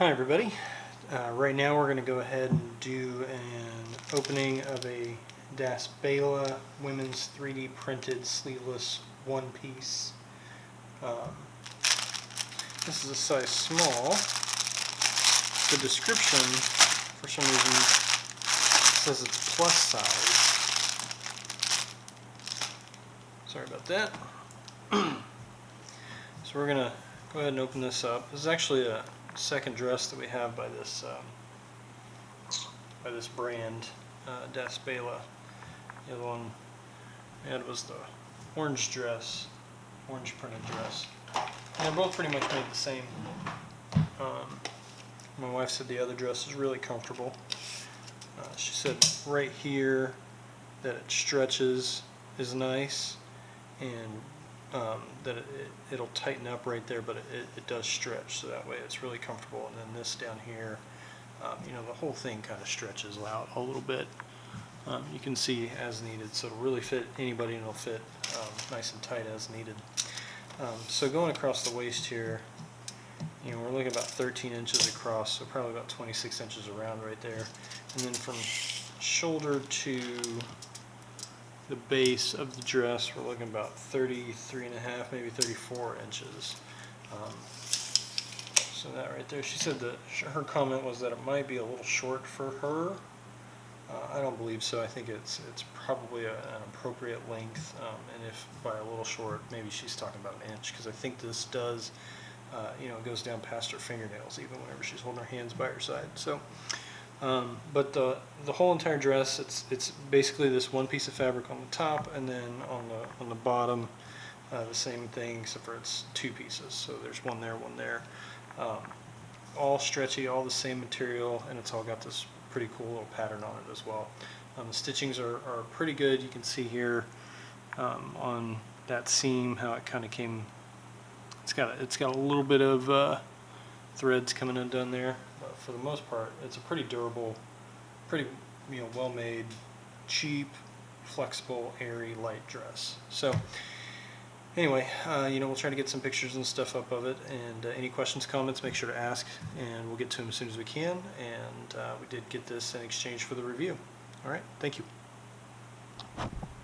Hi everybody. Right now we're going to go ahead and do an opening of a Dasbayla women's 3D printed sleeveless one piece. This is a size small. The description for some reason says it's plus size. Sorry about that. So we're going to go ahead and open this up. This is actually a second dress that we have by this brand, Dasbayla. The other one we had was the orange dress, orange printed dress. And they're both pretty much made the same. My wife said the other dress is really comfortable. She said right here that it stretches is nice, and that it'll tighten up right there, but it does stretch, so that way it's really comfortable. And then this down here, you know, the whole thing kind of stretches out a little bit. You can see as needed, so it'll really fit anybody, and it'll fit nice and tight as needed. So going across the waist here, you know, we're looking about 13 inches across, so probably about 26 inches around right there. And then from shoulder to the base of the dress, we're looking about 33 and a half, maybe 34 inches. So that right there, she said that her comment was that it might be a little short for her. I don't believe so. I think it's probably an appropriate length, and if by a little short, maybe she's talking about an inch, because I think this does, you know, it goes down past her fingernails even whenever she's holding her hands by her side. So. But the whole entire dress, it's basically this one piece of fabric on the top, and then on the bottom, the same thing, except for it's two pieces. So there's one there. All stretchy, all the same material, and it's all got this pretty cool little pattern on it as well. The stitchings are pretty good. You can see here on that seam how it kind of came. It's got a little bit of threads coming undone there. But for the most part, it's a pretty durable, pretty, you know, well-made, cheap, flexible, airy, light dress. So anyway, you know, we'll try to get some pictures and stuff up of it, and any questions, comments, make sure to ask, and we'll get to them as soon as we can. And we did get this in exchange for the review. All right, thank you.